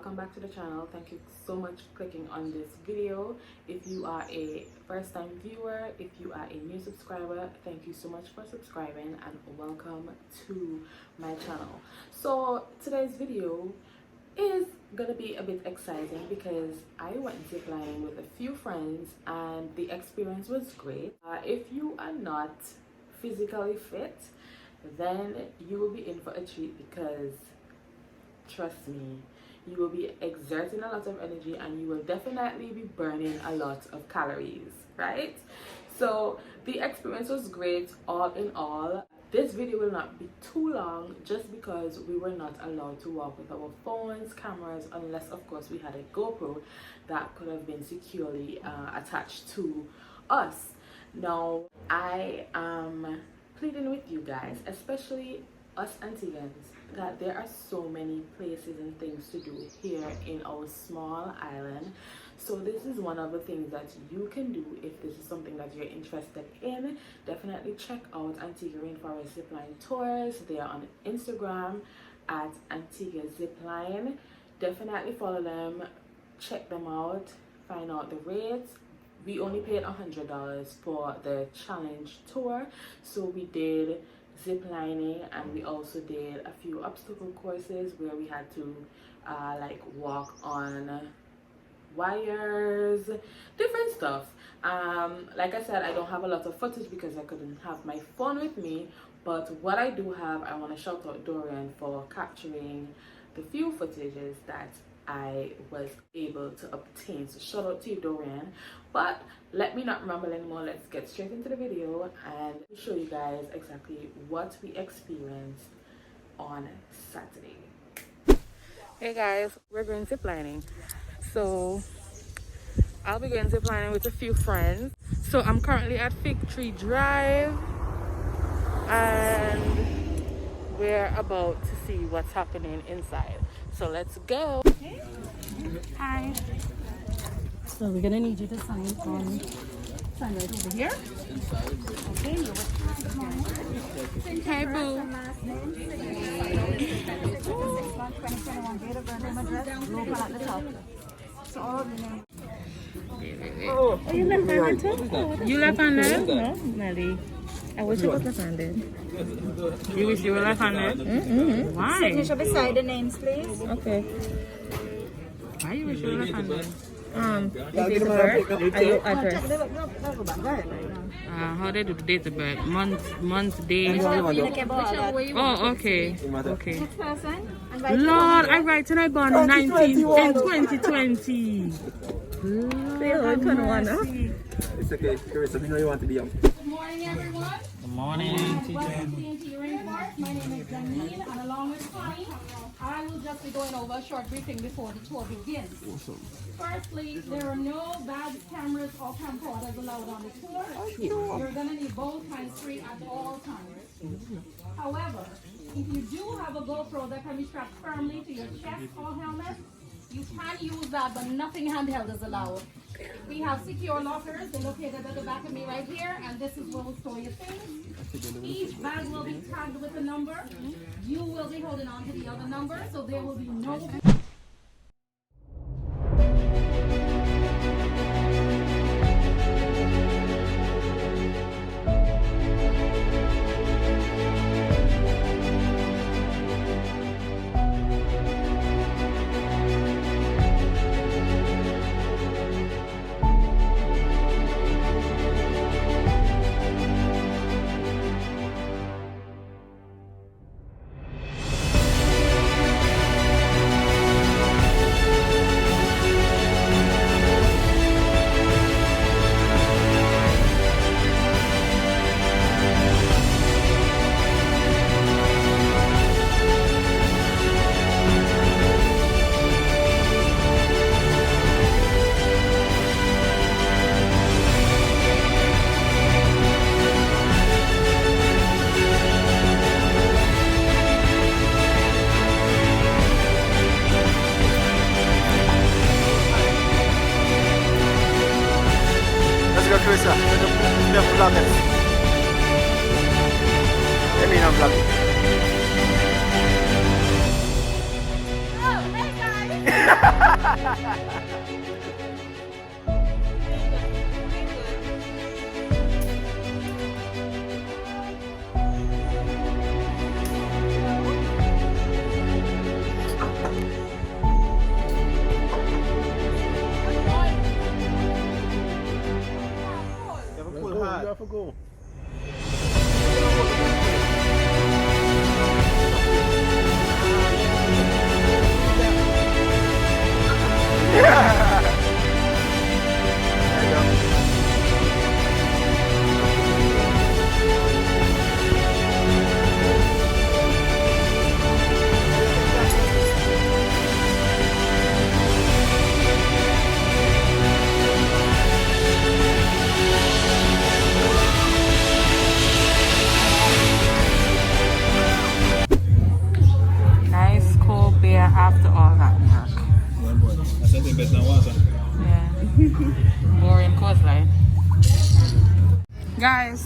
welcome back to the channel. Thank you so much for clicking on this video. If you are a first-time viewer, if you are a new subscriber, thank you so much for subscribing and welcome to my channel. So today's video is gonna be a bit exciting because I went ziplining with a few friends and the experience was great. If you are not physically fit, then you will be in for a treat because trust me, you will be exerting a lot of energy and you will definitely be burning a lot of calories, right? So the experience was great all in all. This video will not be too long just because we were not allowed to walk with our phones, cameras, unless of course we had a GoPro that could have been securely attached to us. Now I am pleading with you guys, especially us Antiguans, that there are so many places and things to do here in our small island. So this is one of the things that you can do if this is something that you're interested in. Definitely check out Antigua Rainforest Zipline Tours. They are on Instagram at Antigua Zipline. Definitely follow them, check them out, find out the rates. We only paid $100 for the challenge tour, so we did zip lining and we also did a few obstacle courses where we had to like walk on wires, different stuff. Like I said, I don't have a lot of footage because I couldn't have my phone with me, but what I do have, I want to shout out Dorian for capturing the few footages that I was able to obtain. So shout out to you, Dorian. But let me not ramble anymore. Let's get straight into the video and show you guys exactly what we experienced on Saturday. Hey guys, we're going ziplining. So I'll be going ziplining with a few friends. So I'm currently at Fig Tree Drive and we're about to see what's happening inside. So let's go. Hi. So we're gonna need you to sign right over here. Okay, you're with Hi, boo. Oh, you left-handed too? You left-handed? No, Nelly. I wish I was left-handed. You wish you were left-handed? Why? Signature beside the names, please. Okay. Why you wish you were left-handed? Date of birth? Are you address? How they do the date of birth? Month, day. Oh, okay. Okay. Next person. Lord, I write and I born in 2020. Lord, 21, huh? It's okay, Kerisa, we know you want to be young. Good morning, everyone. Good morning, Welcome to Antigua Rainforest. My name is Dinard, and along with Connie, I will just be going over a short briefing before the tour begins. Awesome. Firstly, there are no bags, cameras, or camcorders allowed on the tour. You're going to need both hands-free at all times. However, if you do have a GoPro that can be strapped firmly to your chest or helmet, you can use that, but nothing handheld is allowed. We have secure lockers. They're located at the back of me right here, and this is where we'll store your things. Each bag will be tagged with a number. You will be holding on to the other number, so there will be no...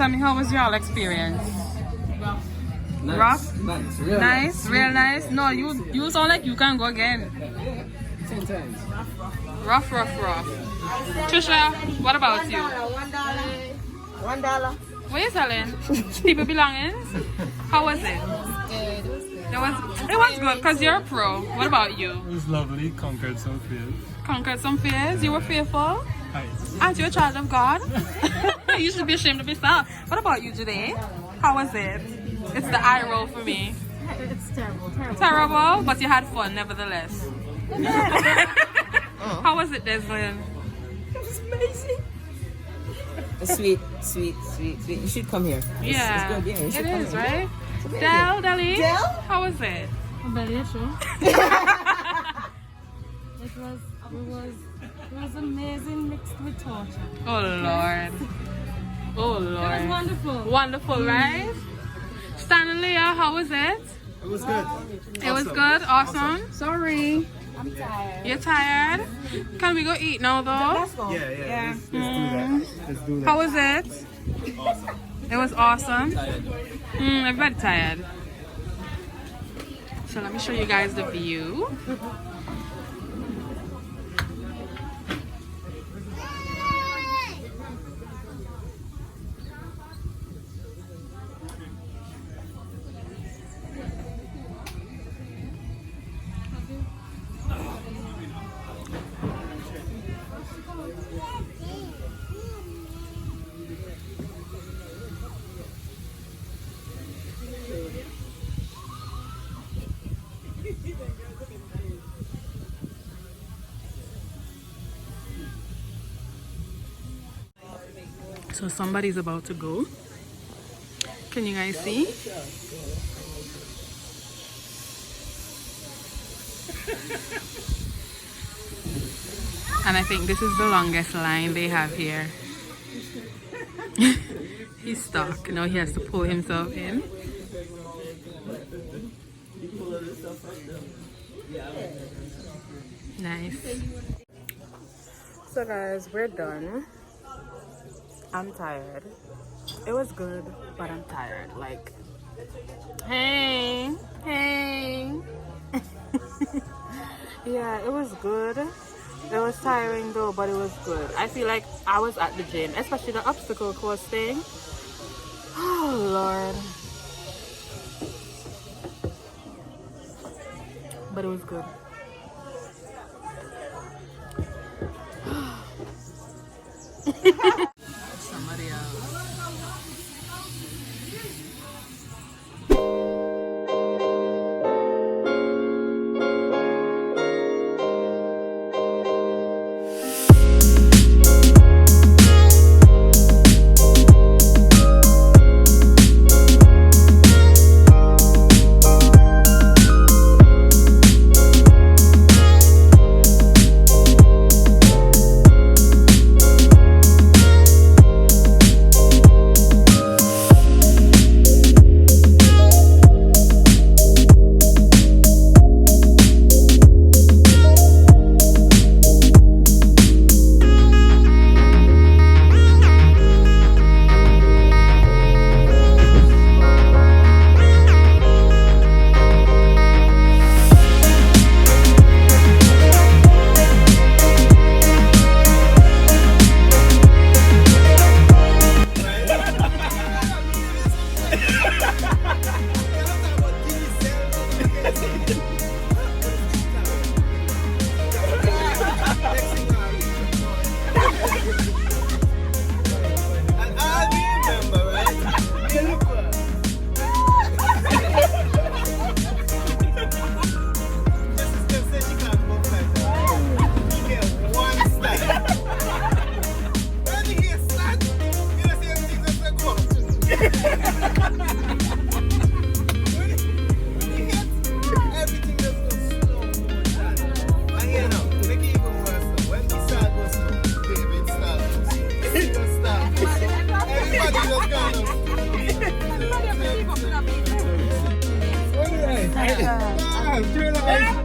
tell me, how was your experience? Rough? Nice. Real nice? No, you sound like you can go again. 10 times. Rough. Trisha, what about you? $1. What are you selling? People belongings? How was it? It was good because you're a pro. What about you? It was lovely, conquered some fears. Conquered some fears? You were fearful? Hi. Aren't you a child of God? You should be ashamed of yourself. What about you, Jude? How was it? It's the eye roll for me. It's terrible. Terrible, but you had fun nevertheless. How was it, Deslin? It was amazing. Sweet. You should come here. Yeah, it's good. Yeah, you should it come is, here. right? Deli? How was it? It was amazing mixed with torture. Oh Lord. Oh Lord. It was wonderful. Wonderful, right? Stanley, how was it? It was good. It was good? Awesome? Sorry. I'm tired. You're tired? Can we go eat now though? Let's go. Yeah. Let's do that. Let's do that. How was it? It was awesome. Everybody tired. So let me show you guys the view. So somebody's about to go. Can you guys see? And I think this is the longest line they have here. He's stuck. Now he has to pull himself in. Nice. So guys, we're done. I'm tired. It was good, but I'm tired. Like, hey. Yeah, it was good. It was tiring though, but it was good. I feel like I was at the gym, especially the obstacle course thing. Oh Lord. But it was good. Somebody else.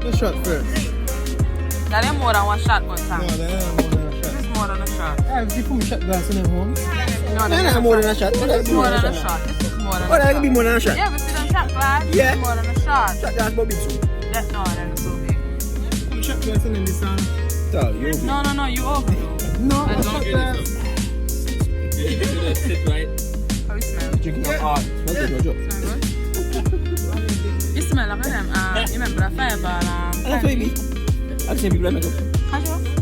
The shot first. That ain't more than one shot, but No, that ain't more than a shot. this is more than a shot. I have the full shot glass in the home. No, Why not more than a shot? Why not It's be more than a shot. This is more than Why a not shot. be more than a shot? Yeah, we see them shot glass. Yeah. It's more than a shot. Shot glass Bobby too. That, no, then it's so big. I'm shot glass in this song. Tell you. No, you over. No, I I'm don't shot get glass. Sit right. How it smell? Drinking up hard. Smells good, Jojo. Smell good? You smell like them, you remember the fireball, That's what it be. I've seen people like that. How do you?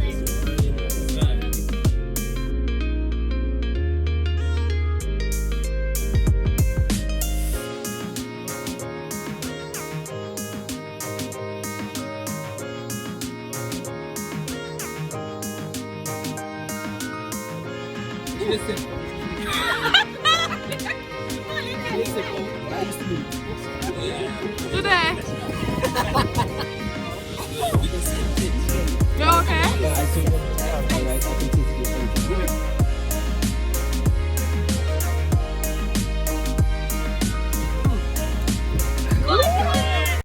Today.